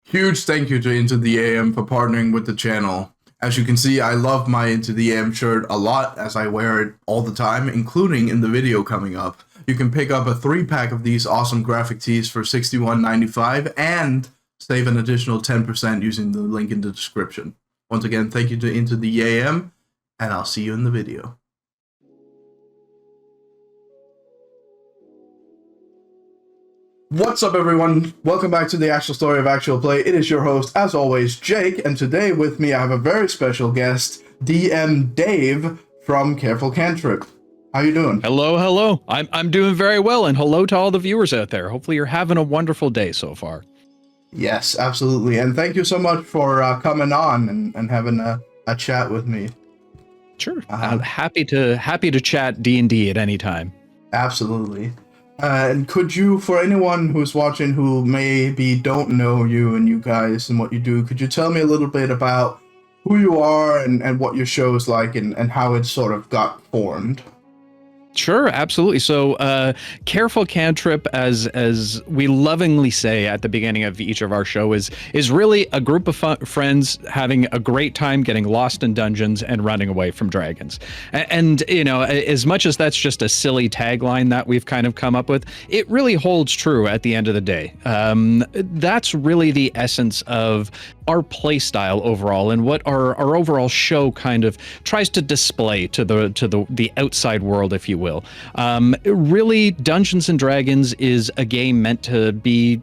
Huge thank you to Into the AM for partnering with the channel. As you can see, I love my Into the AM shirt a lot as I wear it all the time, including in the video coming up. You can pick up a 3-pack of these awesome graphic tees for $61.95 and save an additional 10% using the link in the description. Once again, thank you to Into the AM, and I'll see you in the video. What's up, everyone? Welcome back to the Actual Story of Actual Play. It is your host, as always, Jake, and today with me I have a very special guest, DM Dave from Careful Cantrip. How you doing? Hello. I'm doing very well, and hello to all the viewers out there. Hopefully you're having a wonderful day so far. Yes, absolutely, and thank you so much for coming on and having a chat with me. Sure, I'm happy to chat D&D at any time. Absolutely. And could you, for anyone who's watching who maybe don't know you and you guys and what you do, could you tell me a little bit about who you are and what your show is like and how it sort of got formed? Sure, absolutely. So, Careful Cantrip, as we lovingly say at the beginning of each of our show, is really a group of friends having a great time getting lost in dungeons and running away from dragons. And you know, as much as that's just a silly tagline that we've kind of come up with, it really holds true at the end of the day. That's really the essence of our play style overall, and what our overall show kind of tries to display to the outside world, if you will. Really, Dungeons and Dragons is a game meant to be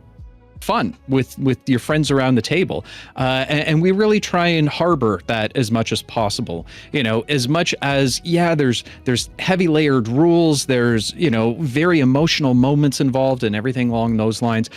fun with your friends around the table, and we really try and harbor that as much as possible. You know, as much as there's heavy layered rules, there's very emotional moments involved and everything along those lines.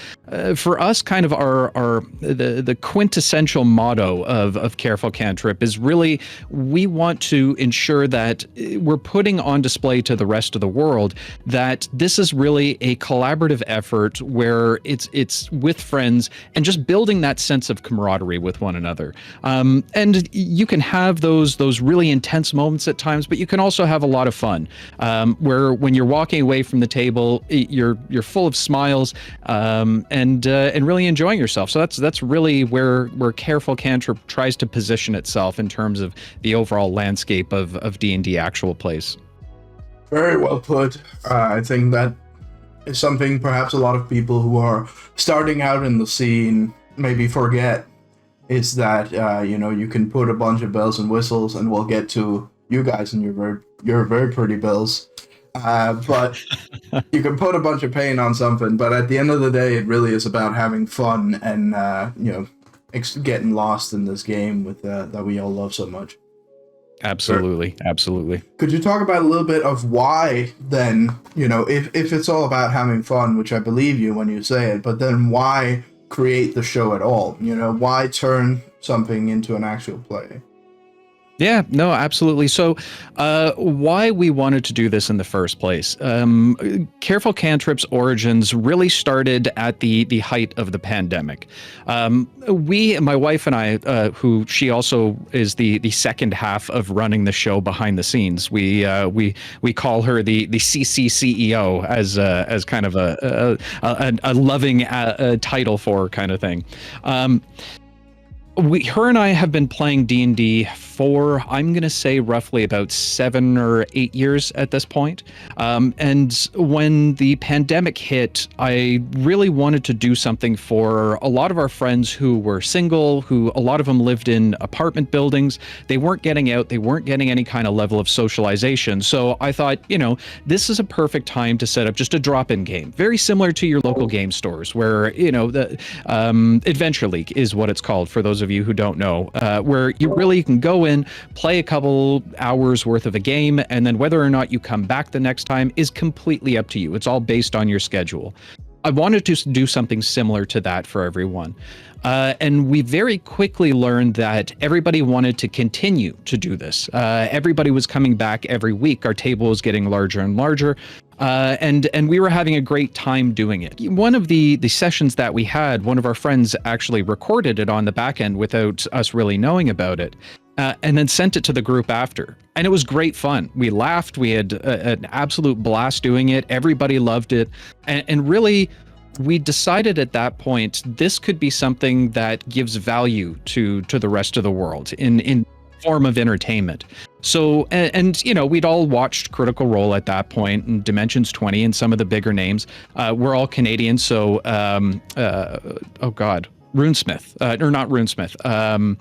For us, kind of the quintessential motto of Careful Cantrip is really, we want to ensure that we're putting on display to the rest of the world that this is really a collaborative effort where it's with friends and just building that sense of camaraderie with one another. And you can have those really intense moments at times, but you can also have a lot of fun, where when you're walking away from the table, you're full of smiles, and really enjoying yourself. So that's really where Careful Cantrip tries to position itself in terms of the overall landscape of D&D actual plays. Very well put. I think that is something perhaps a lot of people who are starting out in the scene maybe forget, is that you can put a bunch of bells and whistles, and we'll get to you guys and your very pretty bells, but you can put a bunch of paint on something, but at the end of the day it really is about having fun and getting lost in this game with that we all love so much. Absolutely. Could you talk about a little bit of why then, if it's all about having fun, which I believe you when you say it, but then why create the show at all? Why turn something into an actual play? Yeah, no, absolutely. So why we wanted to do this in the first place. Careful Cantrip's origins really started at the height of the pandemic. My wife and I, who she also is the second half of running the show behind the scenes, we call her the CC CEO as kind of a loving title for her kind of thing. Her and I have been playing D&D for, I'm going to say, roughly about 7 or 8 years at this point. And when the pandemic hit, I really wanted to do something for a lot of our friends who were single, who a lot of them lived in apartment buildings. They weren't getting out. They weren't getting any kind of level of socialization. So I thought, this is a perfect time to set up just a drop-in game, very similar to your local game stores, where, the Adventure League is what it's called for those of you who don't know, where you really can go in, play a couple hours worth of a game, and then whether or not you come back the next time is completely up to you. It's all based on your schedule. I wanted to do something similar to that for everyone. And we very quickly learned that everybody wanted to continue to do this. Everybody was coming back every week. Our table was getting larger and larger. And we were having a great time doing it. One of the sessions that we had, one of our friends actually recorded it on the back end without us really knowing about it, and then sent it to the group after. And it was great fun. We laughed. We had an absolute blast doing it. Everybody loved it. And really, we decided at that point this could be something that gives value to the rest of the world in form of entertainment. So and you know, we'd all watched Critical Role at that point, and Dimensions 20 and some of the bigger names. We're all Canadian, so oh god, Runesmith, or not Runesmith.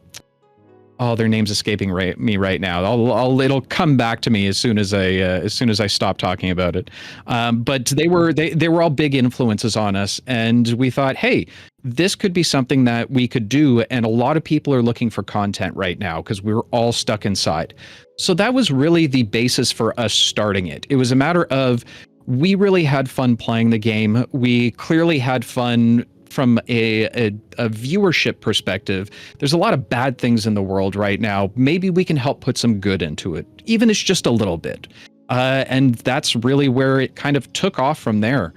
Oh, their name's escaping me right now. It'll come back to me as soon as I stop talking about it. But they were all big influences on us, and we thought, hey, this could be something that we could do. And a lot of people are looking for content right now because we were all stuck inside. So that was really the basis for us starting it. It was a matter of, we really had fun playing the game. We clearly had fun from a viewership perspective. There's a lot of bad things in the world right now. Maybe we can help put some good into it, even if it's just a little bit. And that's really where it kind of took off from there.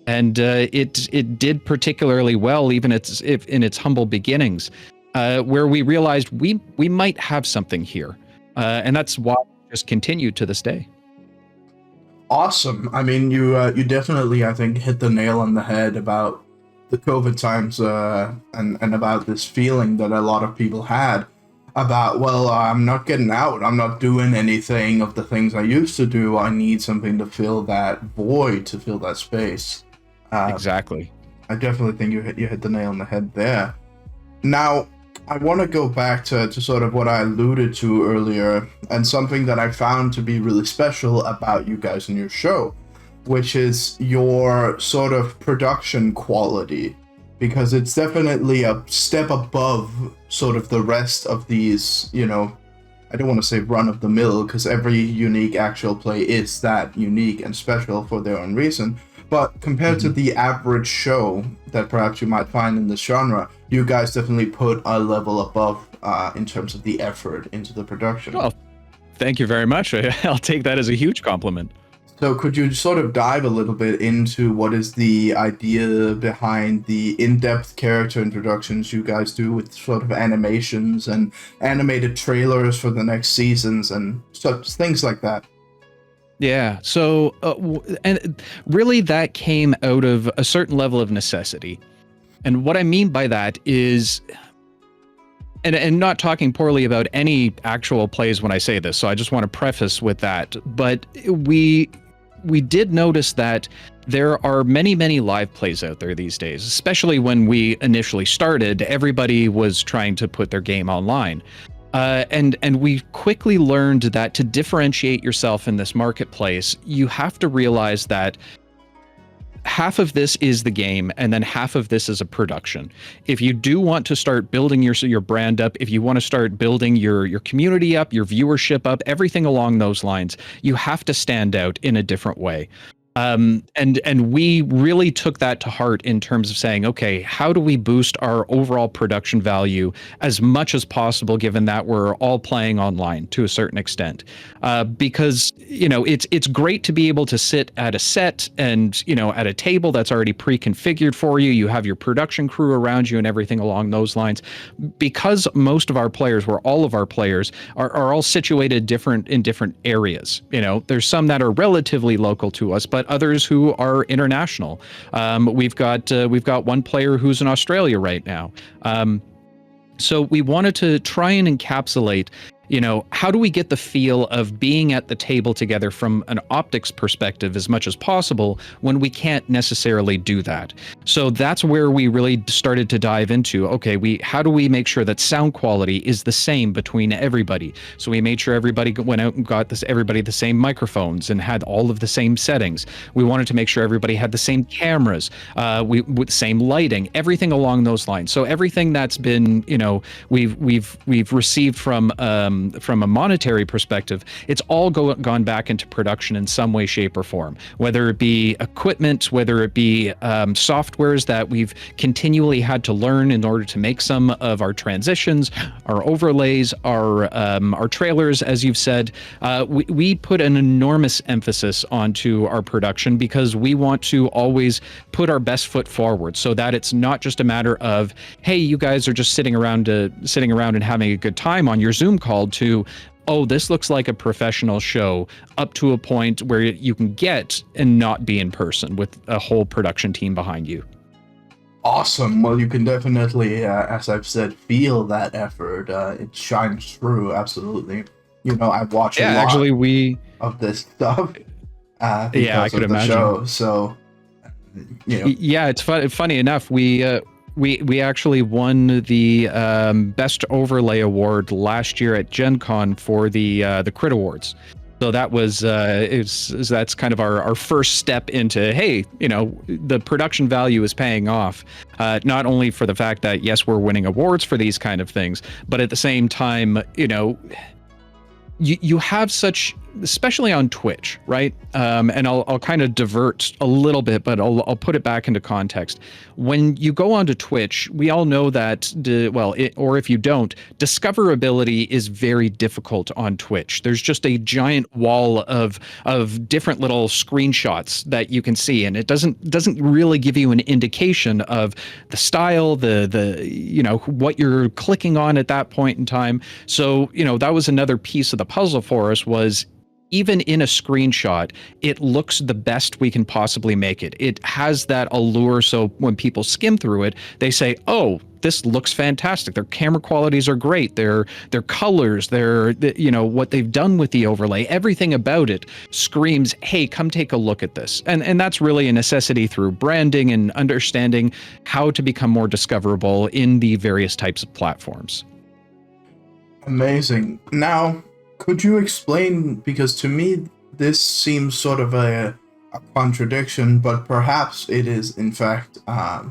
And it did particularly well, even if in its humble beginnings, where we realized we might have something here. And that's why we just continued to this day. Awesome. I mean, you definitely, I think, hit the nail on the head about the COVID times, and about this feeling that a lot of people had about, well, I'm not getting out, I'm not doing anything of the things I used to do. I need something to fill that void, to fill that space. Exactly. I definitely think you hit the nail on the head there. Now, I want to go back to sort of what I alluded to earlier, and something that I found to be really special about you guys and your show, which is your sort of production quality, because it's definitely a step above sort of the rest of these, you know, I don't want to say run of the mill, because every unique actual play is that unique and special for their own reason. But compared to the average show that perhaps you might find in this genre, you guys definitely put a level above in terms of the effort into the production. Well, thank you very much. I'll take that as a huge compliment. So could you sort of dive a little bit into what is the idea behind the in-depth character introductions you guys do with sort of animations and animated trailers for the next seasons and such things like that? Yeah. So, and really that came out of a certain level of necessity. And what I mean by that is, and not talking poorly about any actual plays when I say this, so I just want to preface with that, but we did notice that there are many, many live plays out there these days, especially when we initially started. Everybody was trying to put their game online. And we quickly learned that to differentiate yourself in this marketplace, you have to realize that half of this is the game, and then half of this is a production. If you do want to start building your brand up, if you want to start building your community up, your viewership up, everything along those lines, you have to stand out in a different way. And we really took that to heart in terms of saying, okay, how do we boost our overall production value as much as possible, given that we're all playing online to a certain extent? Because, you know, it's great to be able to sit at a set and, you know, at a table that's already pre-configured for you. You have your production crew around you and everything along those lines. Because most of our players, all of our players are all situated in different areas. You know, there's some that are relatively local to us, but others who are international. We've got one player who's in Australia right now. So we wanted to try and encapsulate, you know, how do we get the feel of being at the table together from an optics perspective as much as possible when we can't necessarily do that? So that's where we really started to dive into, okay, how do we make sure that sound quality is the same between everybody? So we made sure everybody went out and got everybody the same microphones and had all of the same settings. We wanted to make sure everybody had the same cameras, with the same lighting, everything along those lines. So everything that's been, you know, we've received from a monetary perspective, it's all gone back into production in some way, shape, or form, whether it be equipment, whether it be softwares that we've continually had to learn in order to make some of our transitions, our overlays, our trailers, as you've said. We put an enormous emphasis onto our production because we want to always put our best foot forward, so that it's not just a matter of, hey, you guys are just sitting around and having a good time on your Zoom call, to, oh, this looks like a professional show, up to a point where you can get and not be in person with a whole production team behind you. Awesome. Well, you can definitely, as I've said, feel that effort. It shines through, absolutely. I watch a Yeah, lot actually, we of this stuff yeah, I because could of the imagine. show. So, you know, Yeah, it's funny enough. We actually won the best overlay award last year at Gencon for the Crit Awards. So that was that's kind of our first step into, hey, the production value is paying off, not only for the fact that yes, we're winning awards for these kind of things, but at the same time, you have such, especially on Twitch, right? And I'll kind of divert a little bit, but I'll put it back into context. When you go onto Twitch, we all know that or if you don't, discoverability is very difficult on Twitch. There's just a giant wall of different little screenshots that you can see, and it doesn't really give you an indication of the style, the what you're clicking on at that point in time. So that was another piece of the puzzle for us, was even in a screenshot, it looks the best we can possibly make it. It has that allure, so when people skim through it, they say, "Oh, this looks fantastic. Their camera qualities are great. Their colors, what they've done with the overlay, everything about it screams, hey, come take a look at this." And that's really a necessity through branding and understanding how to become more discoverable in the various types of platforms. amazing. Now, could you explain, because to me, this seems sort of a contradiction, but perhaps it is, in fact, a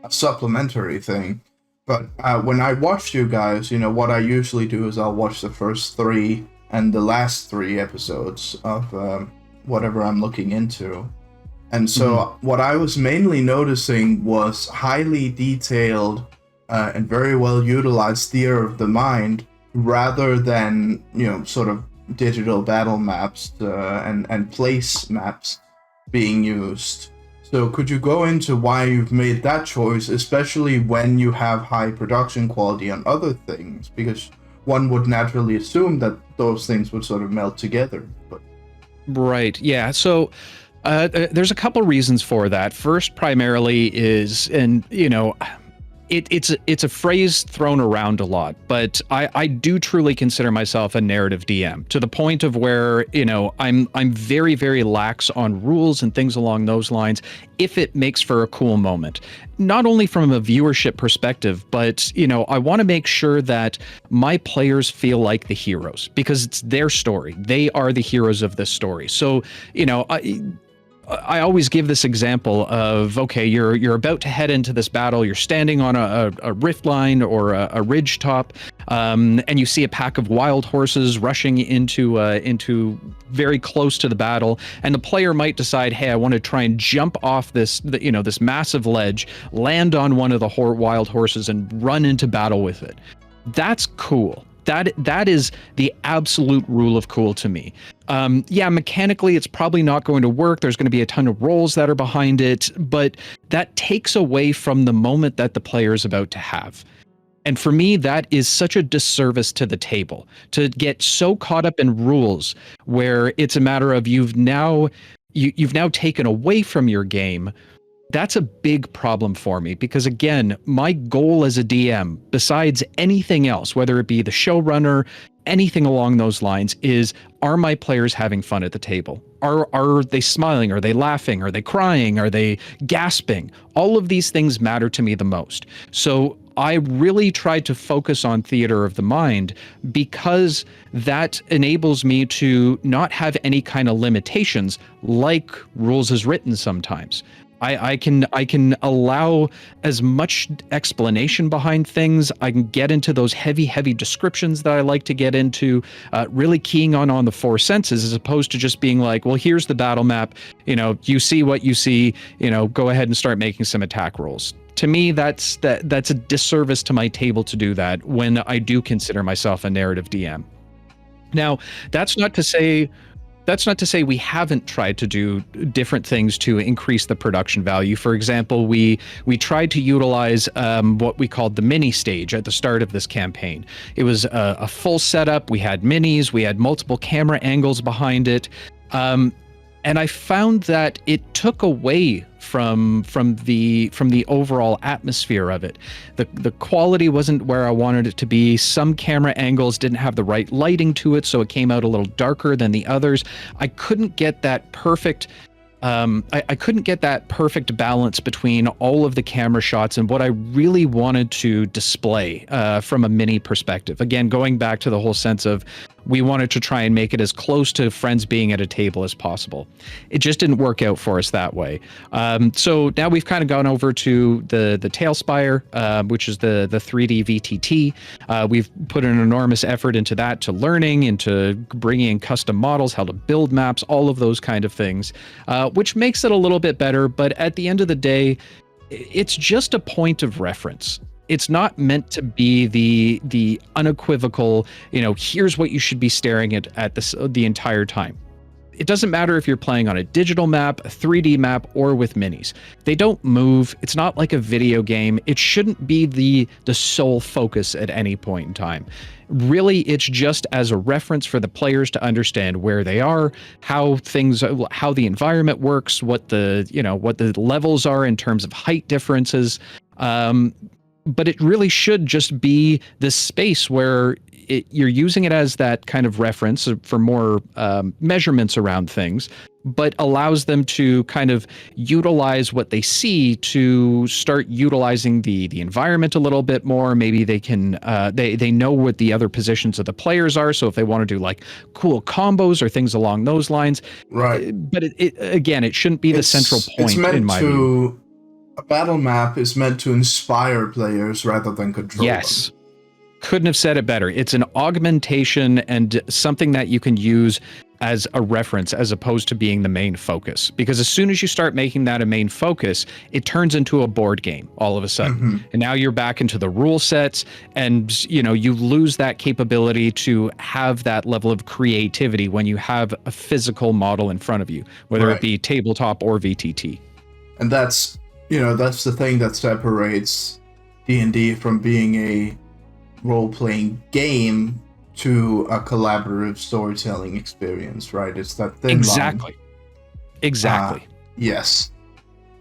supplementary thing. But when I watch you guys, what I usually do is I'll watch the first three and the last three episodes of whatever I'm looking into. And so what I was mainly noticing was highly detailed and very well utilized theater of the mind, rather than sort of digital battle maps and place maps being used. So could you go into why you've made that choice, especially when you have high production quality on other things? Because one would naturally assume that those things would sort of melt together. But Right. Yeah. So there's a couple reasons for that. First, primarily is, and it's a phrase thrown around a lot, but I do truly consider myself a narrative DM, to the point of where I'm very, very lax on rules and things along those lines if it makes for a cool moment. Not only from a viewership perspective, but I want to make sure that my players feel like the heroes, because it's their story. They are the heroes of this story. So I always give this example of, okay, you're about to head into this battle. You're standing on a rift line or a ridge top, and you see a pack of wild horses rushing into very close to the battle. And the player might decide, hey, I want to try and jump off this massive ledge, land on one of the wild horses, and run into battle with it. That's cool. That is the absolute rule of cool to me. Yeah, mechanically, it's probably not going to work. There's going to be a ton of rolls that are behind it, but that takes away from the moment that the player is about to have. And for me, that is such a disservice to the table, to get so caught up in rules where it's a matter of you've now taken away from your game. That's a big problem for me, because again, my goal as a DM, besides anything else, whether it be the showrunner, anything along those lines, is, are my players having fun at the table? Are they smiling? Are they laughing? Are they crying? Are they gasping? All of these things matter to me the most. So I really tried to focus on theater of the mind, because that enables me to not have any kind of limitations like rules as written sometimes. I can allow as much explanation behind things. I can get into those heavy descriptions that I like to get into, really keying on the four senses, as opposed to just being like, well, here's the battle map. You see what you see. Go ahead and start making some attack rolls. To me, that's a disservice to my table to do that when I do consider myself a narrative DM. Now, that's not to say we haven't tried to do different things to increase the production value. For example, we tried to utilize what we called the mini stage at the start of this campaign. It was a full setup. We had minis. We had multiple camera angles behind it. and I found that it took away from the overall atmosphere of it. The quality wasn't where I wanted it to be. Some camera angles didn't have the right lighting to it, so it came out a little darker than the others. I couldn't get that perfect I couldn't get that perfect balance between all of the camera shots and what I really wanted to display from a mini perspective. Again, going back to the whole sense of we wanted to try and make it as close to friends being at a table as possible. It just didn't work out for us that way. So now we've kind of gone over to the Tailspire, which is the 3D VTT. We've put an enormous effort into that, to learning, into bringing in custom models, how to build maps, all of those kind of things, which makes it a little bit better. But at the end of the day, it's just a point of reference. It's not meant to be the unequivocal, here's what you should be staring at the entire time. It doesn't matter if you're playing on a digital map, a 3D map, or with minis. They don't move. It's not like a video game. It shouldn't be the sole focus at any point in time. Really, it's just as a reference for the players to understand where they are, how the environment works, what the levels are in terms of height differences. But it really should just be this space where you're using it as that kind of reference for more measurements around things, but allows them to kind of utilize what they see to start utilizing the environment a little bit more. Maybe they can they know what the other positions of the players are, so if they want to do like cool combos or things along those lines. Right. But it shouldn't be the central point in my view. A battle map is meant to inspire players rather than control them. Yes. Couldn't have said it better. It's an augmentation and something that you can use as a reference as opposed to being the main focus. Because as soon as you start making that a main focus, it turns into a board game all of a sudden. Mm-hmm. And now you're back into the rule sets, and you lose that capability to have that level of creativity when you have a physical model in front of you, whether it be tabletop or VTT. And that's the thing that separates D&D from being a role-playing game to a collaborative storytelling experience, right? It's that thin line. Exactly. Yes.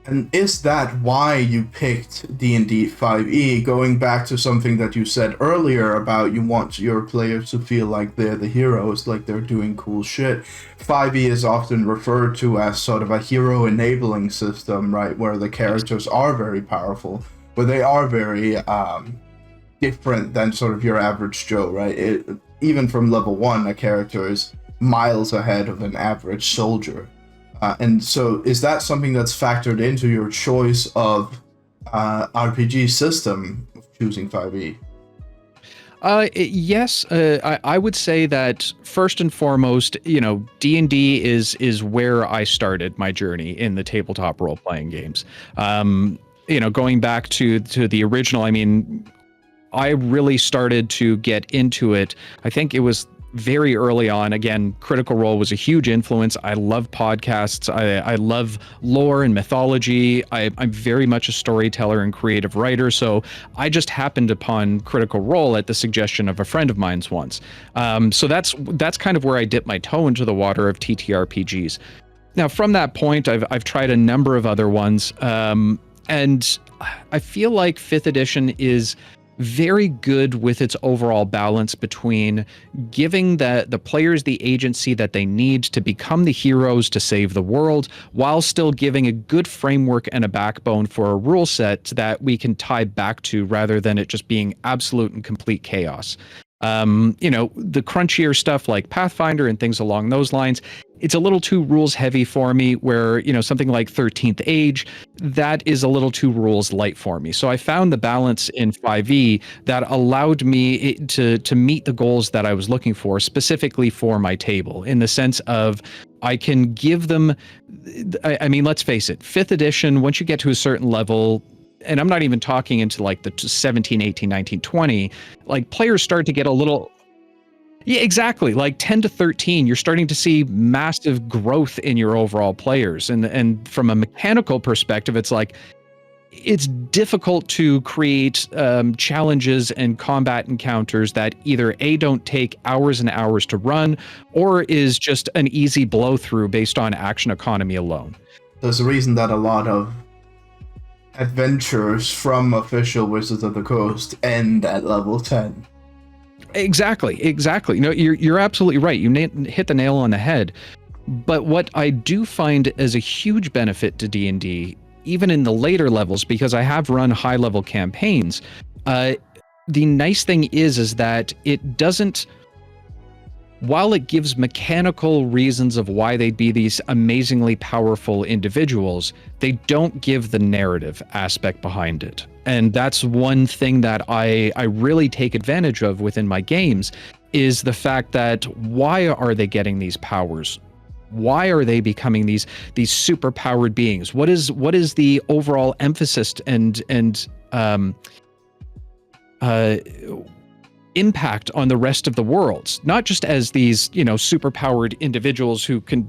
And is that why you picked D&D 5e? Going back to something that you said earlier about you want your players to feel like they're the heroes, like they're doing cool shit. 5e is often referred to as sort of a hero enabling system, right? Where the characters are very powerful, where they are very different than sort of your average Joe, right? Even from level 1, a character is miles ahead of an average soldier. And so is that something that's factored into your choice of RPG system of choosing 5e? Yes, I would say that first and foremost, D&D is where I started my journey in the tabletop role-playing games. Going back to the original, I mean, I really started to get into it. I think it was very early on. Again, Critical Role was a huge influence. I love podcasts. I love lore and mythology. I'm very much a storyteller and creative writer. So I just happened upon Critical Role at the suggestion of a friend of mine's once. So that's kind of where I dipped my toe into the water of TTRPGs. Now, from that point, I've tried a number of other ones. And I feel like 5th edition is very good with its overall balance between giving the players the agency that they need to become the heroes to save the world, while still giving a good framework and a backbone for a rule set that we can tie back to, rather than it just being absolute and complete chaos. The crunchier stuff like Pathfinder and things along those lines, it's a little too rules heavy for me, where, something like 13th Age, that is a little too rules light for me. So I found the balance in 5e that allowed me to meet the goals that I was looking for, specifically for my table, in the sense of I can give them, I mean, let's face it, 5th edition, once you get to a certain level, and I'm not even talking into like the 17, 18, 19, 20, like players start to get a little... Yeah, exactly. Like 10 to 13, you're starting to see massive growth in your overall players. And from a mechanical perspective, it's like, it's difficult to create challenges and combat encounters that either A, don't take hours and hours to run, or is just an easy blow through based on action economy alone. There's a reason that a lot of adventures from official Wizards of the Coast end at level 10. Exactly. No, you're absolutely right. You hit the nail on the head. But what I do find as a huge benefit to D&D, even in the later levels, because I have run high-level campaigns, the nice thing is that it doesn't, while it gives mechanical reasons of why they'd be these amazingly powerful individuals, they don't give the narrative aspect behind it. And that's one thing that I really take advantage of within my games, is the fact that why are they getting these powers? Why are they becoming these super powered beings? What is the overall emphasis and impact on the rest of the worlds? Not just as these, super powered individuals who can,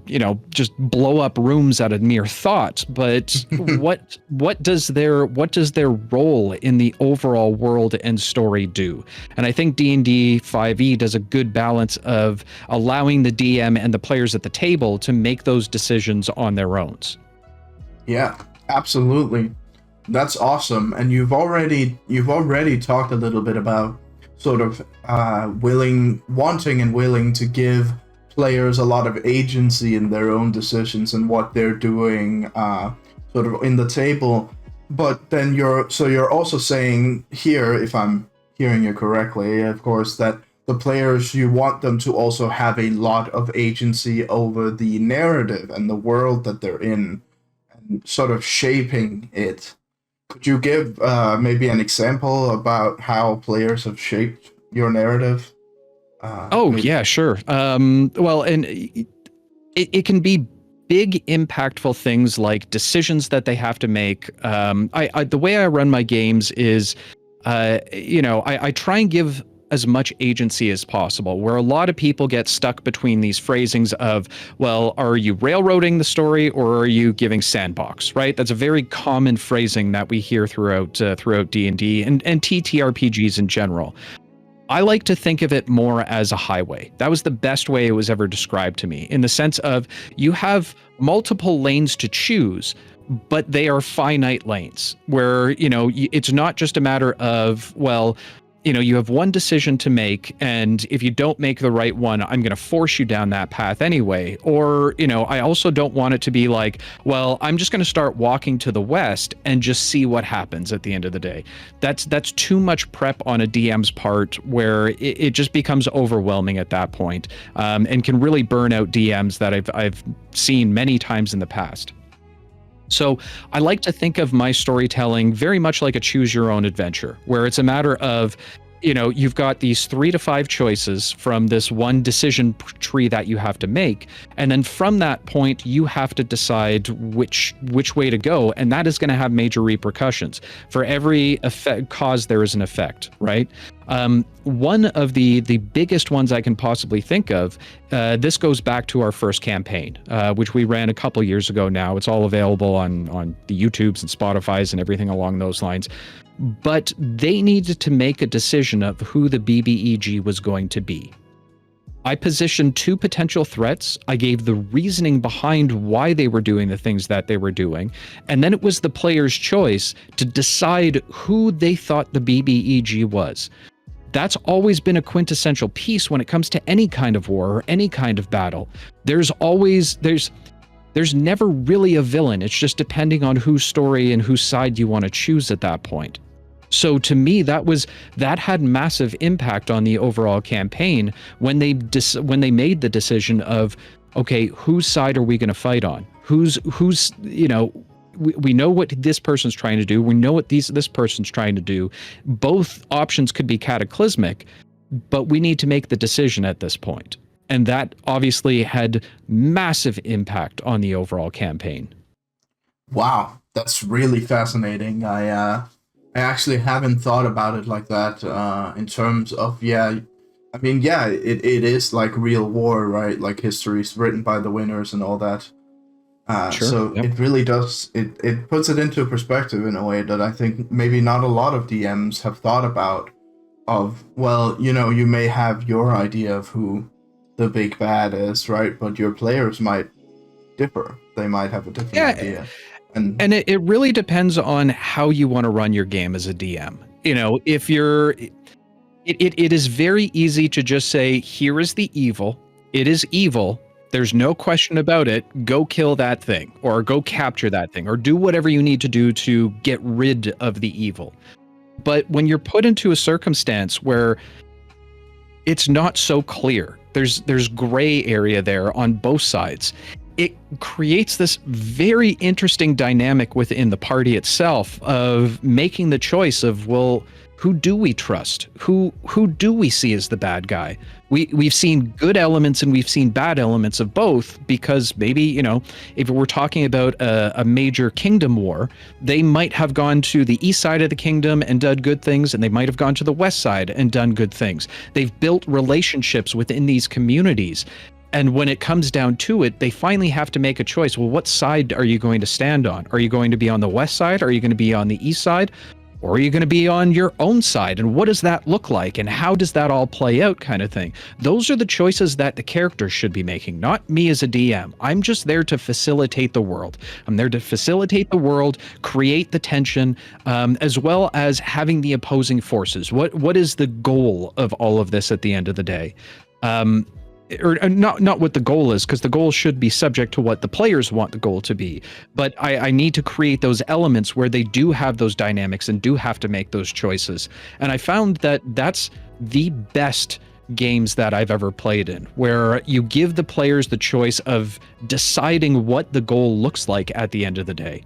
just blow up rooms out of mere thought, but what does their role in the overall world and story do? And I think D&D 5e does a good balance of allowing the DM and the players at the table to make those decisions on their own. Yeah, absolutely. That's awesome. And you've already talked a little bit about sort of wanting and willing to give players a lot of agency in their own decisions and what they're doing sort of in the table. But then you're also saying here, if I'm hearing you correctly, of course, that the players, you want them to also have a lot of agency over the narrative and the world that they're in and sort of shaping it. Could you give maybe an example about how players have shaped your narrative? Yeah, sure. Well, and it can be big, impactful things like decisions that they have to make. The way I run my games is, I try and give as much agency as possible, where a lot of people get stuck between these phrasings of, well, are you railroading the story or are you giving sandbox, right? That's a very common phrasing that we hear throughout D&D and TTRPGs in general. I like to think of it more as a highway. That was the best way it was ever described to me, in the sense of you have multiple lanes to choose, but they are finite lanes where, it's not just a matter of, well, you have one decision to make, and if you don't make the right one, I'm going to force you down that path anyway. Or, I also don't want it to be like, well, I'm just going to start walking to the west and just see what happens at the end of the day. That's too much prep on a DM's part, where it just becomes overwhelming at that point, and can really burn out DMs that I've seen many times in the past. So I like to think of my storytelling very much like a choose your own adventure, where it's a matter of, you've got these 3 to 5 choices from this one decision tree that you have to make. And then from that point, you have to decide which way to go. And that is going to have major repercussions. For every cause, there is an effect, right? One of the biggest ones I can possibly think of, this goes back to our first campaign, which we ran a couple years ago now. It's all available on the YouTubes and Spotifys and everything along those lines. But they needed to make a decision of who the BBEG was going to be. I positioned 2 potential threats. I gave the reasoning behind why they were doing the things that they were doing. And then it was the player's choice to decide who they thought the BBEG was. That's always been a quintessential piece when it comes to any kind of war or any kind of battle. There's never really a villain. It's just depending on whose story and whose side you want to choose at that point. So to me, that had massive impact on the overall campaign when they made the decision of, okay, whose side are we going to fight on? Who's we know what this person's trying to do. We know what this person's trying to do. Both options could be cataclysmic, but we need to make the decision at this point. And that obviously had massive impact on the overall campaign. Wow, that's really fascinating. I actually haven't thought about it like that, in terms of, it is like real war, right? Like history's written by the winners and all that. Sure. So Yep. it really does, it puts it into perspective in a way that I think maybe not a lot of DMs have thought about. Of, well, you know, you may have your idea of who the big bad is, right? But your players might differ. They might have a different Yeah. idea. And And it really depends on how you want to run your game as a DM. If you're, it is very easy to just say, here is the evil. It is evil. There's no question about it. Go kill that thing, or go capture that thing, or do whatever you need to do to get rid of the evil. But when you're put into a circumstance where it's not so clear, there's gray area there on both sides. It creates this very interesting dynamic within the party itself of making the choice of, well, who do we trust? Who do we see as the bad guy? We've seen good elements and we've seen bad elements of both, because maybe, if we're talking about a major kingdom war, they might have gone to the east side of the kingdom and done good things, and they might have gone to the west side and done good things. They've built relationships within these communities. And when it comes down to it, they finally have to make a choice. Well, what side are you going to stand on? Are you going to be on the west side? Are you going to be on the east side? Or are you going to be on your own side? And what does that look like? And how does that all play out, kind of thing? Those are the choices that the characters should be making, not me as a DM. I'm just there to facilitate the world. I'm there to facilitate the world, create the tension, as well as having the opposing forces. What is the goal of all of this at the end of the day? Or not what the goal is, because the goal should be subject to what the players want the goal to be. But I need to create those elements where they do have those dynamics and do have to make those choices. And I found that that's the best games that I've ever played in, where you give the players the choice of deciding what the goal looks like at the end of the day.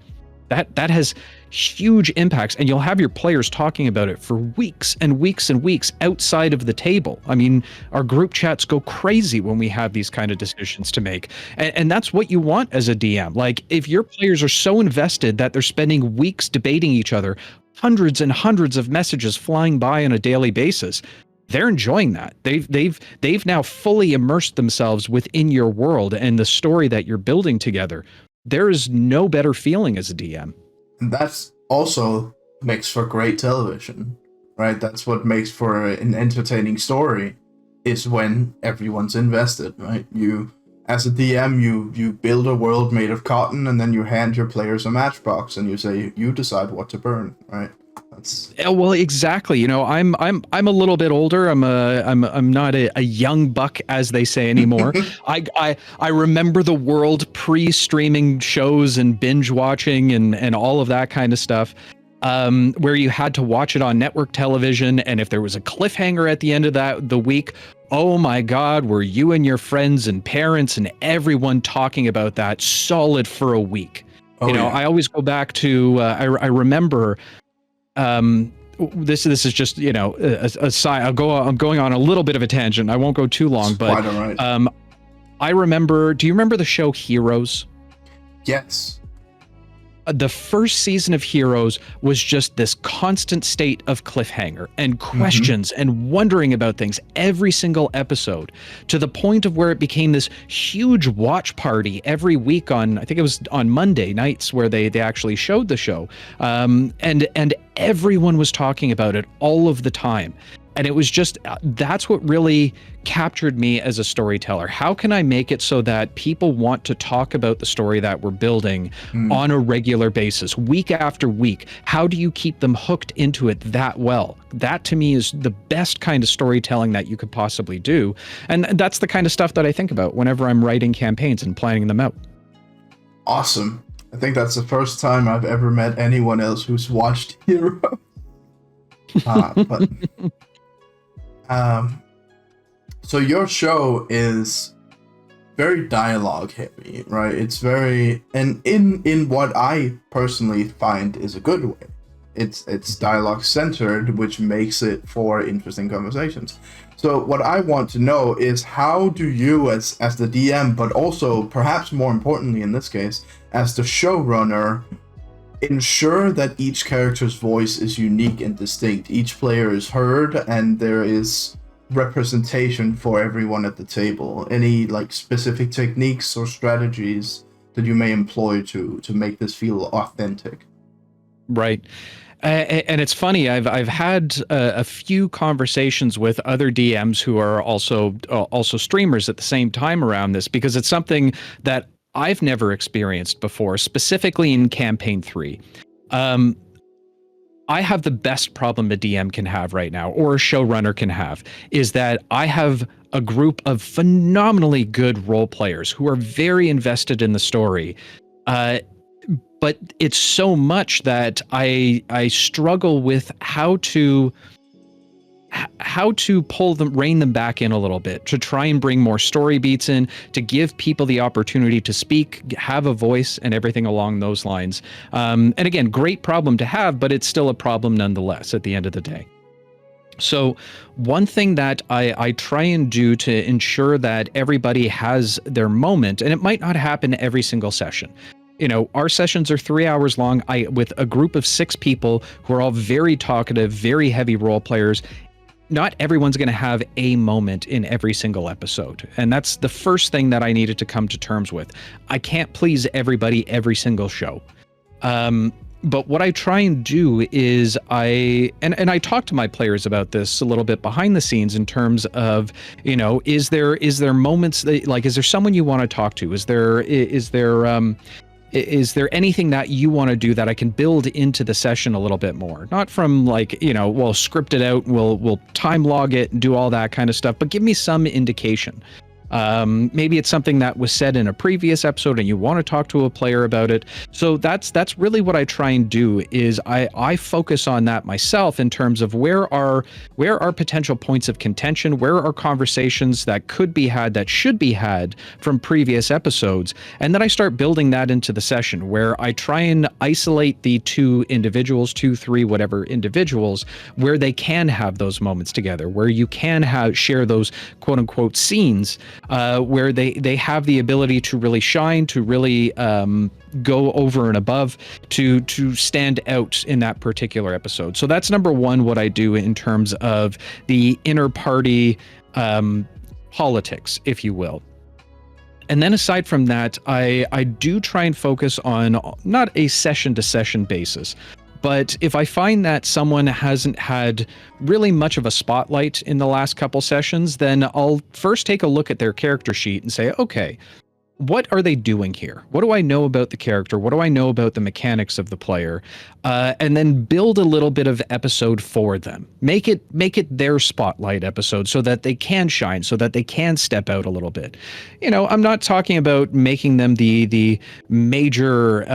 That has huge impacts, and you'll have your players talking about it for weeks and weeks and weeks outside of the table. I mean, our group chats go crazy when we have these kind of decisions to make, and that's what you want as a DM. Like, if your players are so invested that they're spending weeks debating each other, hundreds and hundreds of messages flying by on a daily basis, they're enjoying that. They've now fully immersed themselves within your world and the story that you're building together. There is no better feeling as a DM. And that's also makes for great television, right? That's what makes for an entertaining story, is when everyone's invested, right? You, as a DM, you build a world made of cotton, and then you hand your players a matchbox, and you say, you decide what to burn, right? Well, exactly. I'm a little bit older. I'm not a young buck, as they say anymore. I remember the world pre-streaming shows and binge watching and all of that kind of stuff, where you had to watch it on network television, and if there was a cliffhanger at the end of the week, oh my God, were you and your friends and parents and everyone talking about that solid for a week? Oh, yeah. I always go back to I remember. This is just a side. I'm going on a little bit of a tangent. I won't go too long, but quite all right. I remember. Do you remember the show Heroes? Yes. The first season of Heroes was just this constant state of cliffhanger and questions and wondering about things every single episode, to the point of where it became this huge watch party every week on, I think it was on Monday nights, where they actually showed the show. And everyone was talking about it all of the time. And it was just, that's what really captured me as a storyteller. How can I make it so that people want to talk about the story that we're building on a regular basis, week after week? How do you keep them hooked into it that well? That, to me, is the best kind of storytelling that you could possibly do. And that's the kind of stuff that I think about whenever I'm writing campaigns and planning them out. Awesome. I think that's the first time I've ever met anyone else who's watched Hero. So your show is very dialogue heavy, right? It's very, and in what I personally find is a good way. It's dialogue centered, which makes it for interesting conversations. So what I want to know is, how do you, as the DM, but also perhaps more importantly in this case, as the showrunner, ensure that each character's voice is unique and distinct, each player is heard, and there is representation for everyone at the table? Any like specific techniques or strategies that you may employ to make this feel authentic. Right. And it's funny. I've had a few conversations with other DMs who are also streamers at the same time around this, because it's something that I've never experienced before, specifically in campaign 3. I have the best problem a DM can have right now, or a showrunner can have, is that I have a group of phenomenally good role players who are very invested in the story. But it's so much that I struggle with how to rein them back in a little bit, to try and bring more story beats in, to give people the opportunity to speak, have a voice, and everything along those lines. And again, great problem to have, but it's still a problem nonetheless at the end of the day. So one thing that I try and do to ensure that everybody has their moment, and it might not happen every single session. You know, our sessions are 3 hours long. With a group of 6 people who are all very talkative, very heavy role players. Not everyone's going to have a moment in every single episode. And that's the first thing that I needed to come to terms with. I can't please everybody every single show. But what I try and do is I talk to my players about this a little bit behind the scenes, in terms of, you know, is there moments that, like, is there someone you want to talk to? Is there anything that you want to do that I can build into the session a little bit more? Not from, like, you know, we'll script it out, we'll time log it and do all that kind of stuff, but give me some indication. Maybe it's something that was said in a previous episode and you want to talk to a player about it. So that's really what I try and do, is I focus on that myself, in terms of where are potential points of contention, where are conversations that could be had, that should be had from previous episodes. And then I start building that into the session, where I try and isolate the 2 individuals, 2, 3, whatever individuals, where they can have those moments together, where you can share those quote unquote scenes, where they have the ability to really shine, to really go over and above, to stand out in that particular episode. So that's number 1, what I do in terms of the inner party politics, if you will. And then aside from that, I do try and focus on not a session to session basis, but if I find that someone hasn't had really much of a spotlight in the last couple sessions, then I'll first take a look at their character sheet and say, okay, what are they doing here? What do I know about the character? What do I know about the mechanics of the player? And then build a little bit of episode for them. Make it their spotlight episode, so that they can shine, so that they can step out a little bit. You know, I'm not talking about making them the major,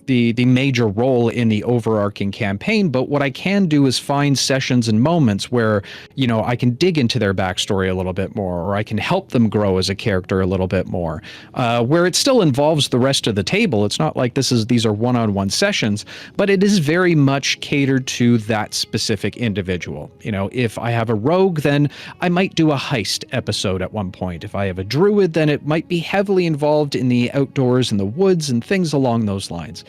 the major role in the overarching campaign, but what I can do is find sessions and moments where, you know, I can dig into their backstory a little bit more, or I can help them grow as a character a little bit more, where it still involves the rest of the table. It's not like these are one-on-one sessions, but it is very much catered to that specific individual. You know, if I have a rogue, then I might do a heist episode at one point. If I have a druid, then it might be heavily involved in the outdoors and the woods and things along those lines.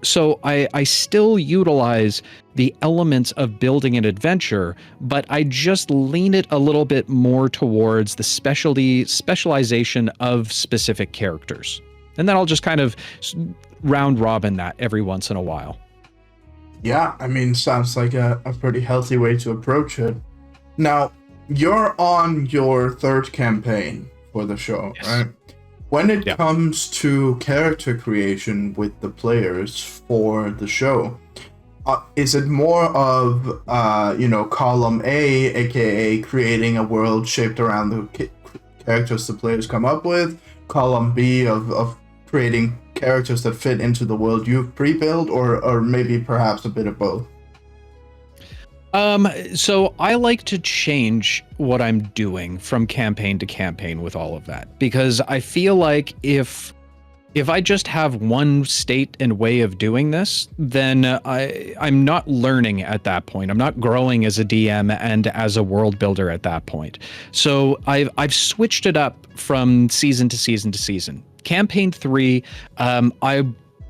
So I still utilize the elements of building an adventure, but I just lean it a little bit more towards the specialization of specific characters. And then I'll just kind of round robin that every once in a while. Yeah, I mean, sounds like a pretty healthy way to approach it. Now, you're on your 3rd campaign for the show, yes, right? When it comes to character creation with the players for the show, is it more of, column A, aka creating a world shaped around the characters the players come up with, column B of creating characters that fit into the world you've pre-built, or maybe perhaps a bit of both? So I like to change what I'm doing from campaign to campaign with all of that, because I feel like if I just have one state and way of doing this, then I'm not learning at that point. I'm not growing as a DM and as a world builder at that point. So I've switched it up from season to season to season. Campaign 3,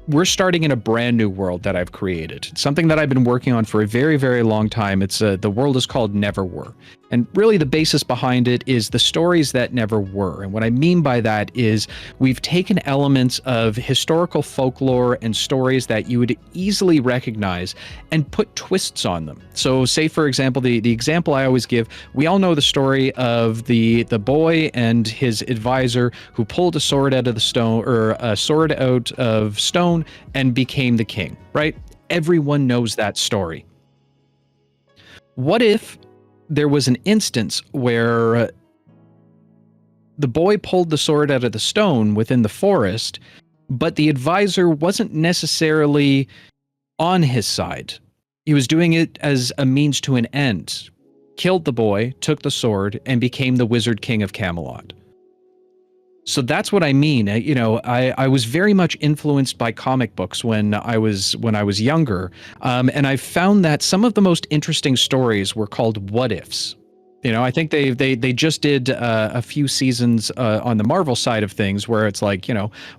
we're starting in a brand new world that I've created. It's something that I've been working on for a very, very long time. It's the world is called Neverwere. And really, the basis behind it is the stories that never were. And what I mean by that is we've taken elements of historical folklore and stories that you would easily recognize and put twists on them. So, say, for example, the example I always give, we all know the story of the boy and his advisor who pulled a sword out of the stone, or a sword out of stone, and became the king, right? Everyone knows that story. What if there was an instance where the boy pulled the sword out of the stone within the forest, but the advisor wasn't necessarily on his side? He was doing it as a means to an end, killed the boy, took the sword, and became the Wizard King of Camelot. So that's what I mean. I was very much influenced by comic books when I was younger, and I found that some of the most interesting stories were called what ifs. I think they just did a few seasons on the Marvel side of things where it's like,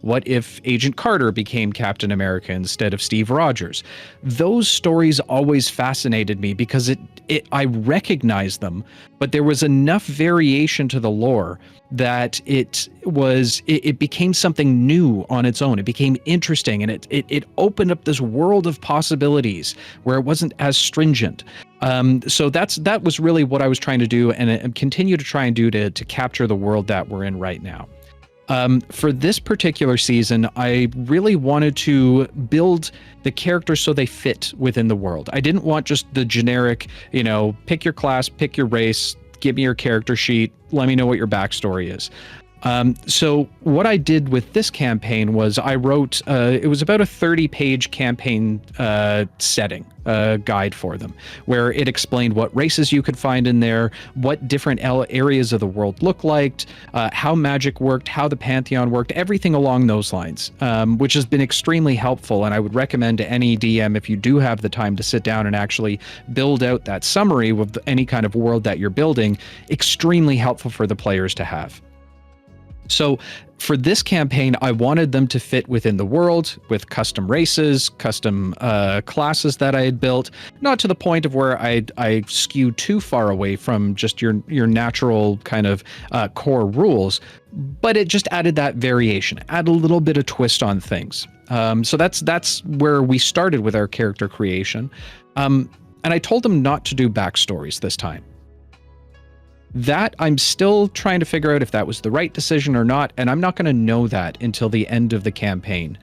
what if Agent Carter became Captain America instead of Steve Rogers? Those stories always fascinated me because I recognized them, but there was enough variation to the lore that it became something new on its own. It became interesting, and it opened up this world of possibilities where it wasn't as stringent. So that was really what I was trying to do, and continue to try and do to capture the world that we're in right now. For this particular season, I really wanted to build the characters so they fit within the world. I didn't want just the generic, pick your class, pick your race, give me your character sheet, let me know what your backstory is. So what I did with this campaign was I wrote, it was about a 30-page campaign setting guide for them, where it explained what races you could find in there, what different areas of the world looked like, how magic worked, how the Pantheon worked, everything along those lines, which has been extremely helpful. And I would recommend to any DM, if you do have the time to sit down and actually build out that summary with any kind of world that you're building, extremely helpful for the players to have. So for this campaign, I wanted them to fit within the world with custom races, custom classes that I had built, not to the point of where I skew too far away from just your natural kind of core rules, but it just added that variation, add a little bit of twist on things. So that's where we started with our character creation. And I told them not to do backstories this time. That I'm still trying to figure out if that was the right decision or not, and I'm not going to know that until the end of the campaign.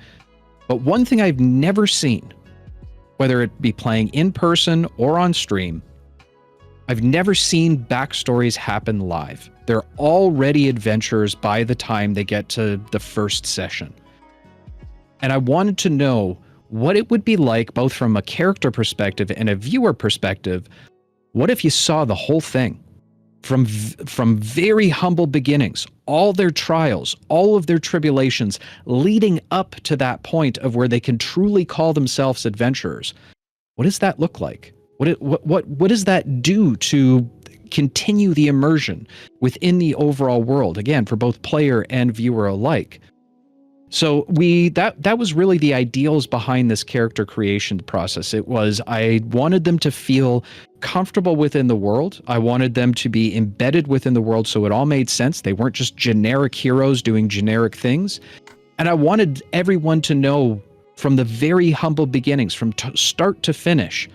But one thing I've never seen, whether it be playing in person or on stream, I've never seen backstories happen live. They're already adventures by the time they get to the first session. And I wanted to know what it would be like, both from a character perspective and a viewer perspective. What if you saw the whole thing? From very humble beginnings, all their trials, all of their tribulations, leading up to that point of where they can truly call themselves adventurers. What does that look like? What does that do to continue the immersion within the overall world? Again, for both player and viewer alike. So that was really the ideals behind this character creation process. It was, I wanted them to feel comfortable within the world. I wanted them to be embedded within the world so it all made sense. They weren't just generic heroes doing generic things. And I wanted everyone to know from the very humble beginnings, from start to finish,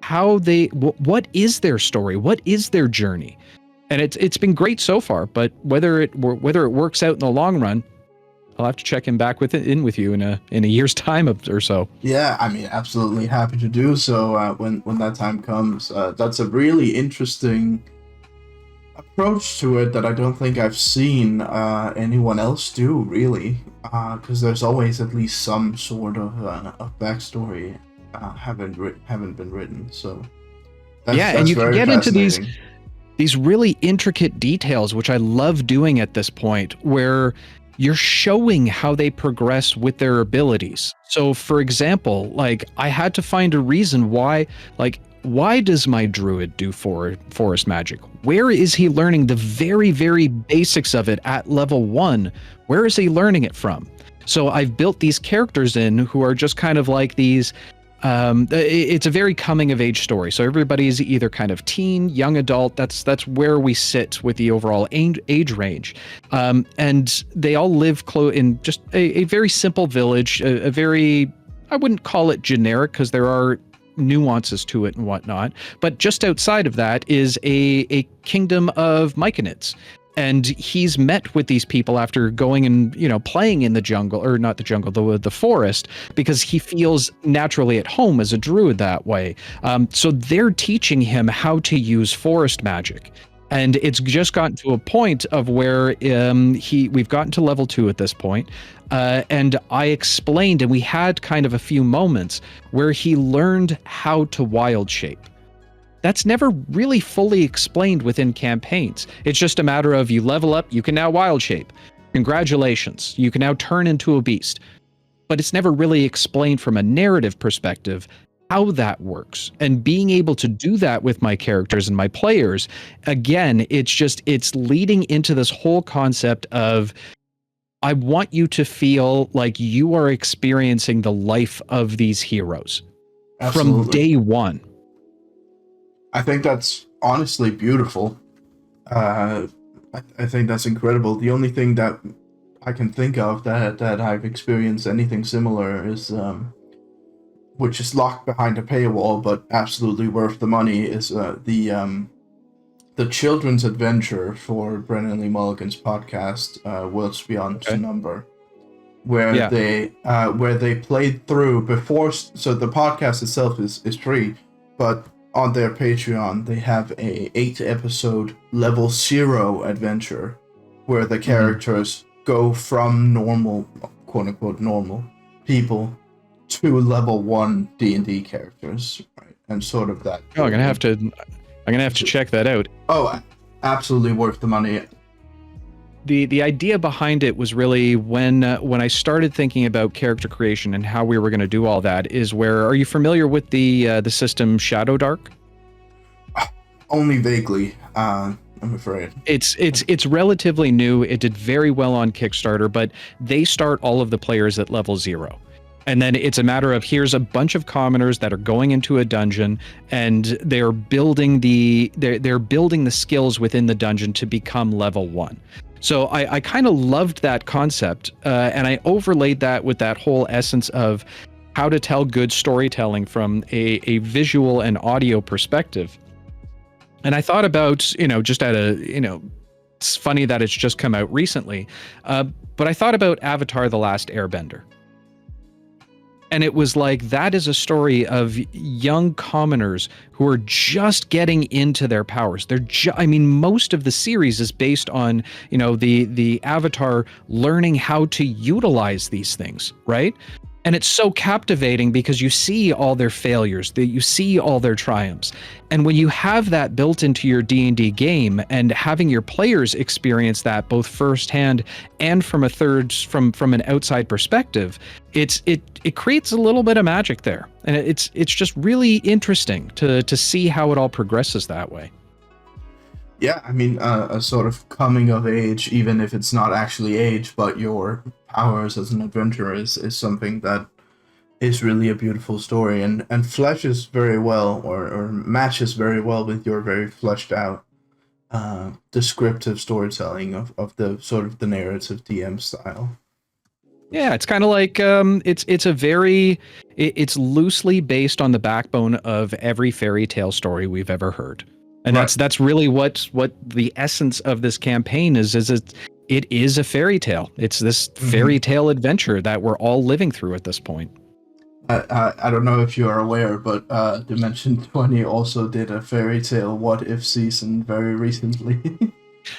what is their story? What is their journey? And it's been great so far, but whether it works out in the long run, I'll have to check in with you in a year's time or so. Yeah, I mean, absolutely happy to do so when that time comes. That's a really interesting approach to it that I don't think I've seen anyone else do, really, because there's always at least some sort of backstory haven't been written. So and you can get into these really intricate details, which I love doing at this point, where you're showing how they progress with their abilities. So for example, like, I had to find a reason why does my druid do forest magic? Where is he learning the very, very basics of it at level 1? Where is he learning it from? So I've built these characters in who are just kind of like these It's a very coming of age story. So everybody is either kind of teen, young adult. That's where we sit with the overall age range. And they all live in just a very simple village, a very, I wouldn't call it generic because there are nuances to it and whatnot. But just outside of that is a kingdom of Myconids. And he's met with these people after going and, playing in the jungle, or not the jungle, the forest, because he feels naturally at home as a druid that way. So they're teaching him how to use forest magic. And it's just gotten to a point of where we've gotten to level 2 at this point. And I explained, and we had kind of a few moments where he learned how to wild shape. That's never really fully explained within campaigns. It's just a matter of you level up, you can now wild shape. Congratulations, you can now turn into a beast. But it's never really explained from a narrative perspective how that works. And being able to do that with my characters and my players, again, it's leading into this whole concept of, I want you to feel like you are experiencing the life of these heroes. Absolutely. From day one. I think that's honestly beautiful. I think that's incredible. The only thing that I can think of that I've experienced anything similar is, which is locked behind a paywall, but absolutely worth the money, is the children's adventure for Brennan Lee Mulligan's podcast, Worlds Beyond Number, where they played through before. So the podcast itself is free, but on their Patreon, they have a 8-episode level 0 adventure where the characters go from normal, quote unquote, normal people to level 1 D&D characters, right? And sort of that. Oh, I'm gonna have to check that out. Oh, absolutely worth the money. The idea behind it was really when I started thinking about character creation and how we were going to do all that is where, are you familiar with the system Shadow Dark? Only vaguely, I'm afraid. It's relatively new. It did very well on Kickstarter, but they start all of the players at level 0. And then it's a matter of, here's a bunch of commoners that are going into a dungeon, and they're building they're building the skills within the dungeon to become level 1. So I kind of loved that concept, and I overlaid that with that whole essence of how to tell good storytelling from a visual and audio perspective. And I thought about, just at it's funny that it's just come out recently, but I thought about Avatar: The Last Airbender. And it was like, that is a story of young commoners who are just getting into their powers. Most of the series is based on, the Avatar learning how to utilize these things, right? And it's so captivating because you see all their failures, you see all their triumphs. And when you have that built into your D&D game and having your players experience that both firsthand and from from an outside perspective, it creates a little bit of magic there. And it's just really interesting to see how it all progresses that way. Yeah, a sort of coming of age, even if it's not actually age, but your powers as an adventurer is something that is really a beautiful story and fleshes very well or matches very well with your very fleshed out descriptive storytelling of the sort of the narrative DM style. Yeah, it's kind of like it's loosely based on the backbone of every fairy tale story we've ever heard. And that's really what the essence of this campaign is it is a fairy tale. It's this fairy tale adventure that we're all living through at this point. I don't know if you are aware, but Dimension 20 also did a fairy tale What If season very recently.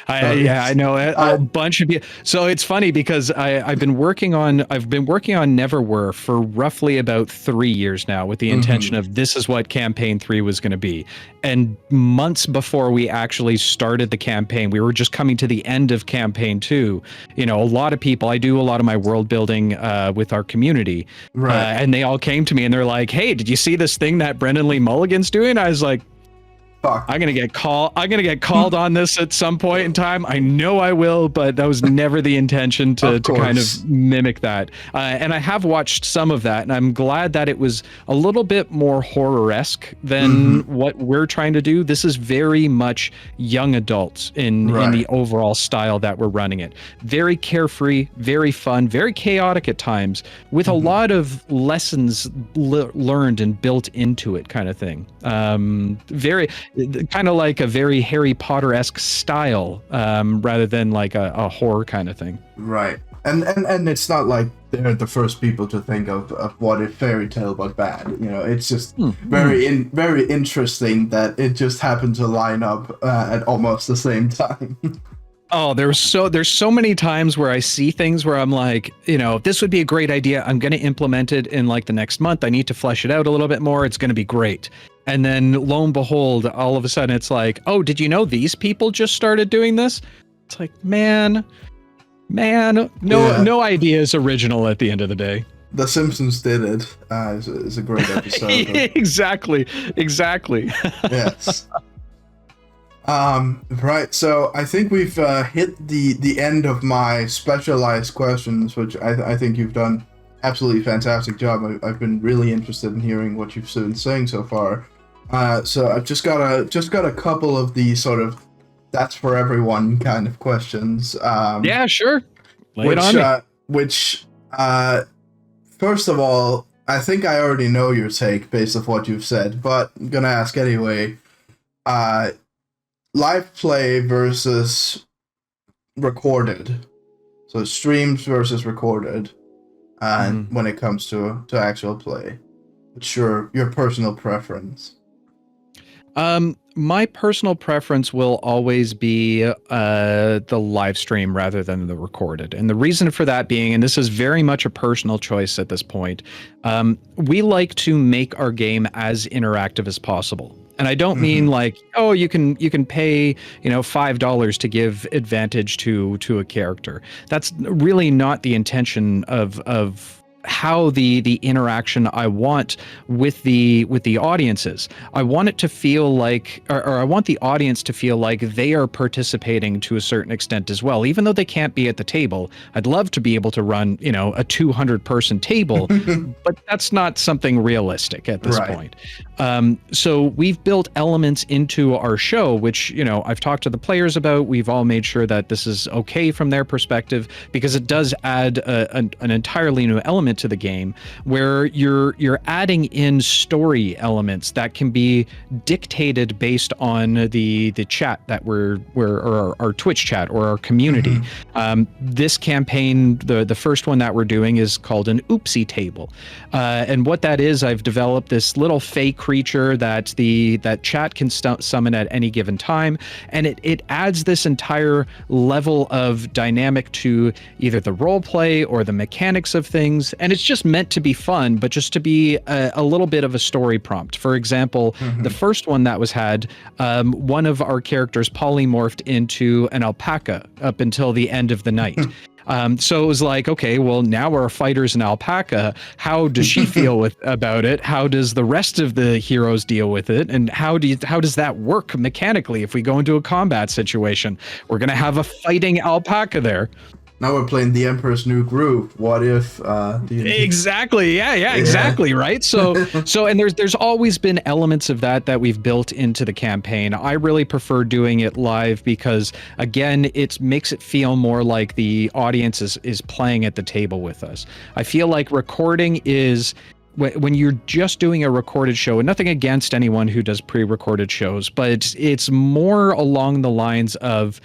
I know a bunch of you. So it's funny because I've been working on Neverwhere for roughly about 3 years now with the intention of this is what campaign 3 was going to be. And months before we actually started the campaign, we were just coming to the end of campaign 2. A lot of people, I do a lot of my world building with our community, and they all came to me and they're like, "Hey, did you see this thing that Brendan Lee Mulligan's doing?" I was like, Fuck. I'm gonna get called on this at some point in time. I know I will, but that was never the intention to kind of course. mimic that. And I have watched some of that, and I'm glad that it was a little bit more horror-esque than what we're trying to do. This is very much young adults in Right. the overall style that we're running it. Very carefree, very fun, very chaotic at times, with a lot of lessons learned and built into it, kind of thing. Very kind of like a very Harry Potter-esque style, rather than like a horror kind of thing. Right. And it's not like they're the first people to think of what if fairy tale but bad. You know, it's just very interesting that it just happened to line up at almost the same time. Oh, there's so many times where I see things where I'm like, you know, this would be a great idea. I'm going to implement it in like the next month. I need to flesh it out a little bit more. It's going to be great. And then lo and behold, all of a sudden it's like, oh, did you know these people just started doing this? It's like, man, no idea is original at the end of the day. The Simpsons did it. Is a great episode. Exactly. Yes. Right. So I think we've hit the end of my specialized questions, which I think you've done absolutely fantastic job. I've been really interested in hearing what you've been saying so far. So I've just got a couple of the sort of that's for everyone kind of questions. Yeah, sure. Lay it on me. Which first of all, I think I already know your take based off what you've said, but I'm gonna ask anyway. Live play versus recorded, so streams versus recorded, when it comes to actual play. What's your personal preference? My personal preference will always be the live stream rather than the recorded. And the reason for that being, and this is very much a personal choice at this point, we like to make our game as interactive as possible. And I don't mean like, oh, you can pay, $5 to give advantage to a character. That's really not the intention of how the interaction I want with the audiences. I want it to feel like, or I want the audience to feel like they are participating to a certain extent as well, even though they can't be at the table. I'd love to be able to run, a 200 person table, but that's not something realistic at this point. So we've built elements into our show, which, I've talked to the players about. We've all made sure that this is okay from their perspective, because it does add an entirely new element to the game, where you're adding in story elements that can be dictated based on the chat that or our Twitch chat or our community. This campaign, the first one that we're doing, is called an oopsie table, and what that is, I've developed this little fake creature that chat can summon at any given time, and it adds this entire level of dynamic to either the role play or the mechanics of things. And it's just meant to be fun, but just to be a little bit of a story prompt. For example, the first one that was had, one of our characters polymorphed into an alpaca up until the end of the night. So it was like, okay, well, now our fighter's an alpaca. How does she feel about it? How does the rest of the heroes deal with it? And how does that work mechanically if we go into a combat situation? We're going to have a fighting alpaca there. Now we're playing The Emperor's New Groove. What if? Exactly. Yeah. Exactly. Right. So, and there's always been elements of that we've built into the campaign. I really prefer doing it live because, again, it makes it feel more like the audience is playing at the table with us. I feel like recording is, when you're just doing a recorded show, and nothing against anyone who does pre-recorded shows, but it's more along the lines of,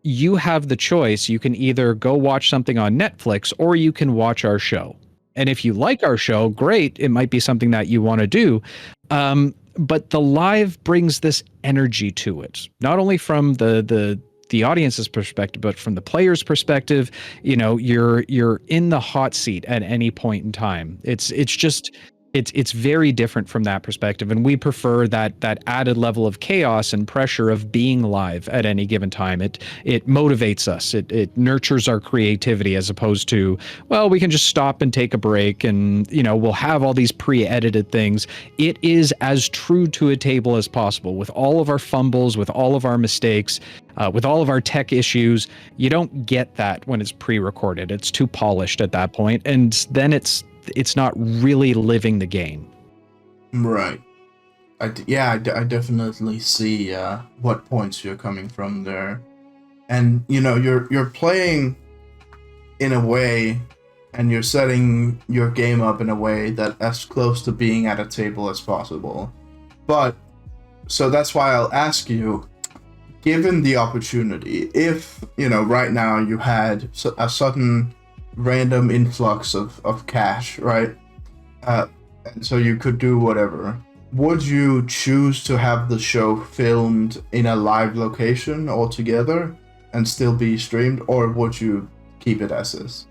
you have the choice. You can either go watch something on Netflix or you can watch our show. And if you like our show, great. It might be something that you want to do. But the live brings this energy to it, not only from the audience's perspective, but from the player's perspective. You're in the hot seat at any point in time. It's just it's very different from that perspective, and we prefer that added level of chaos and pressure of being live at any given time. It motivates us. It nurtures our creativity, as opposed to, well, we can just stop and take a break, and we'll have all these pre-edited things. It is as true to a table as possible, with all of our fumbles, with all of our mistakes, with all of our tech issues. You don't get that when it's pre-recorded. It's too polished at that point, and then it's not really living the game. Right. I definitely see what points you're coming from there. And you're playing in a way, and you're setting your game up in a way that as close to being at a table as possible. But so that's why I'll ask you, given the opportunity, if right now you had a sudden random influx of cash, right? And so you could do whatever. Would you choose to have the show filmed in a live location altogether and still be streamed, or would you keep it as is?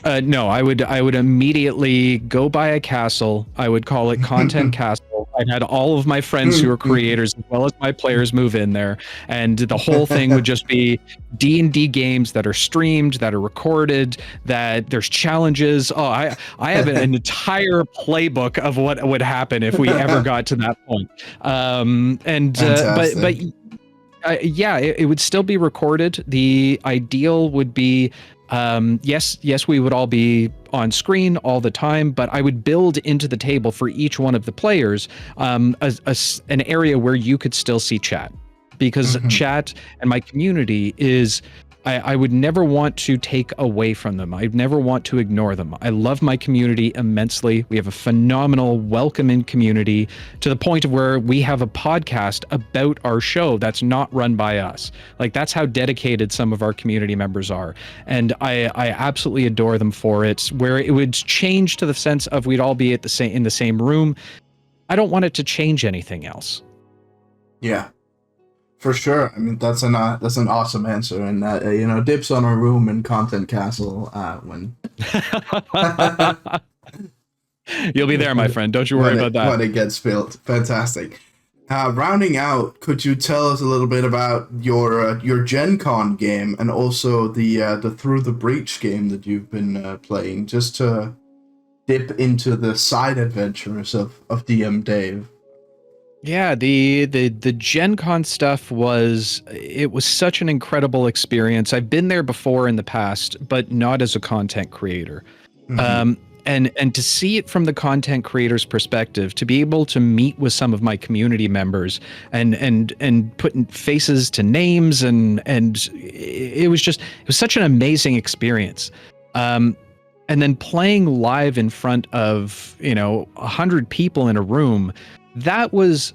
No, I would immediately go buy a castle. I would call it Content Castle. I'd had all of my friends who are creators as well as my players move in there, and the whole thing would just be D&D games that are streamed, that are recorded, that there's challenges. Oh, I have an entire playbook of what would happen if we ever got to that point. It would still be recorded. The ideal would be, yes, we would all be on screen all the time, but I would build into the table for each one of the players an area where you could still see chat, because chat and my community is, I would never want to take away from them. I'd never want to ignore them. I love my community immensely. We have a phenomenal, welcoming community, to the point of where we have a podcast about our show that's not run by us. Like, that's how dedicated some of our community members are. And I absolutely adore them for it. Where it would change to the sense of we'd all be in the same room. I don't want it to change anything else. Yeah. For sure. I mean, that's an awesome answer, and dips on a room in Content Castle when you'll be there, my friend. Don't you worry about that. When it gets built. Fantastic. Rounding out, could you tell us a little bit about your Gencon game, and also the Through the Breach game that you've been playing, just to dip into the side adventures of DM Dave? Yeah, the Gencon stuff was such an incredible experience. I've been there before in the past, but not as a content creator. And to see it from the content creator's perspective, to be able to meet with some of my community members and put faces to names, and it was such an amazing experience. And then playing live in front of 100 people in a room, that was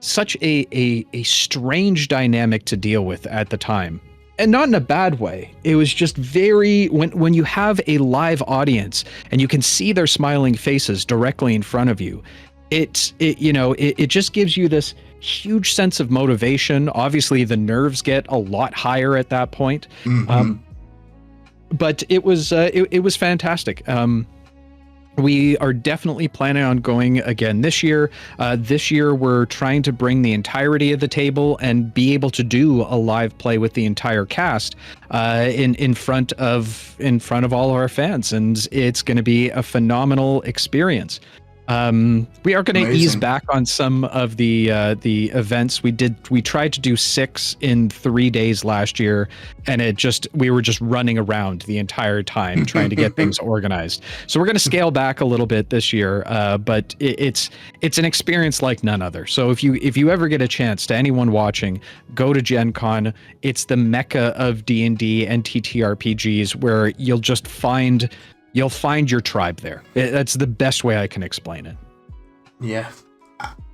such a strange dynamic to deal with at the time, and not in a bad way. It was just very, when you have a live audience and you can see their smiling faces directly in front of you, it just gives you this huge sense of motivation. Obviously, the nerves get a lot higher at that point, but it was fantastic. We are definitely planning on going again this year. This year, we're trying to bring the entirety of the table and be able to do a live play with the entire cast in front of all of our fans, and it's going to be a phenomenal experience. We are going to ease back on some of the events. We tried to do 6 in 3 days last year, and we were just running around the entire time trying to get things organized. So we're going to scale back a little bit this year, but it's an experience like none other. So if you ever get a chance, to anyone watching, go to Gen Con. It's the mecca of D&D and TTRPGs, where you'll find your tribe there. That's the best way I can explain it. Yeah,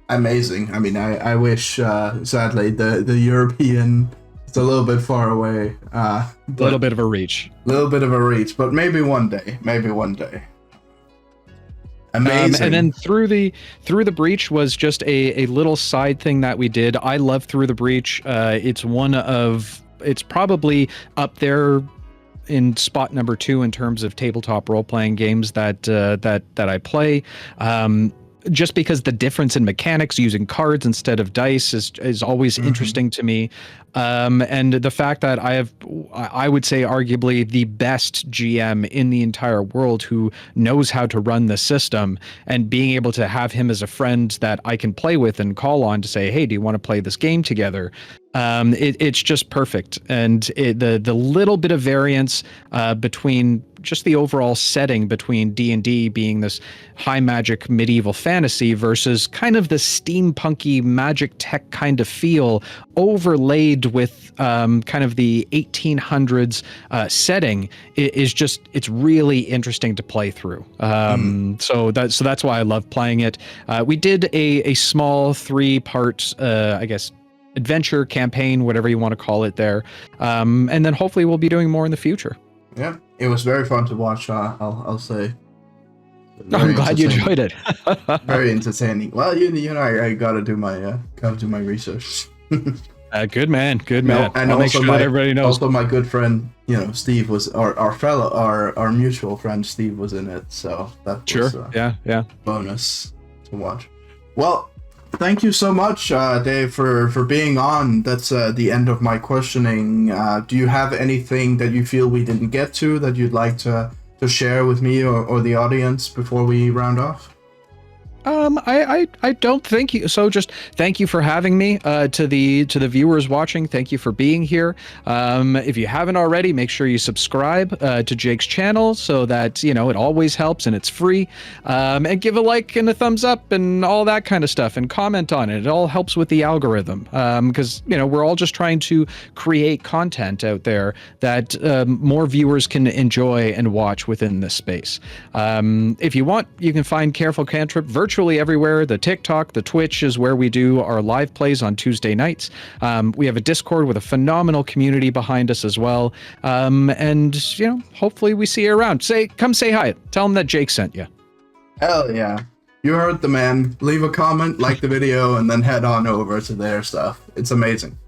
amazing. I mean, I wish, sadly, the European, it's a little bit far away. A little bit of a reach. But maybe one day. Amazing. And then Through the Breach was just a little side thing that we did. I love Through the Breach. It's probably up there in spot number 2 in terms of tabletop role-playing games that I play. Just because the difference in mechanics using cards instead of dice is always interesting to me. And the fact that I would say arguably the best GM in the entire world who knows how to run the system, and being able to have him as a friend that I can play with and call on to say, hey, do you want to play this game together? It's just perfect. And the little bit of variance between just the overall setting between D&D being this high magic medieval fantasy versus kind of the steampunky magic tech kind of feel overlaid with kind of the 1800s setting is just, it's really interesting to play through. So that's why I love playing it. We did a small 3-part, I guess, adventure campaign, whatever you want to call it there. And then hopefully we'll be doing more in the future. Yeah, it was very fun to watch. I'll say. I'm glad you enjoyed it. Very entertaining. Well, you know, I gotta do my research. Good man, good man. And I'll also make sure that everybody knows. Also, my good friend, you know, Steve was our mutual friend Steve was in it, so that was yeah bonus to watch. Well, thank you so much, Dave, for being on. That's the end of my questioning. Do you have anything that you feel we didn't get to that you'd like to share with me or the audience before we round off? I don't think you. So just thank you for having me. To the viewers watching, thank you for being here. If you haven't already, make sure you subscribe to Jake's channel so that it always helps and it's free. And give a like and a thumbs up and all that kind of stuff, and comment on it. It all helps with the algorithm. Because we're all just trying to create content out there that more viewers can enjoy and watch within this space. If you want, you can find Careful Cantrip virtually everywhere. The TikTok, the Twitch is where we do our live plays on Tuesday nights. We have a Discord with a phenomenal community behind us as well. And hopefully we see you around. Come say hi. Tell them that Jake sent you. Hell yeah. You heard the man. Leave a comment, like the video, and then head on over to their stuff. It's amazing.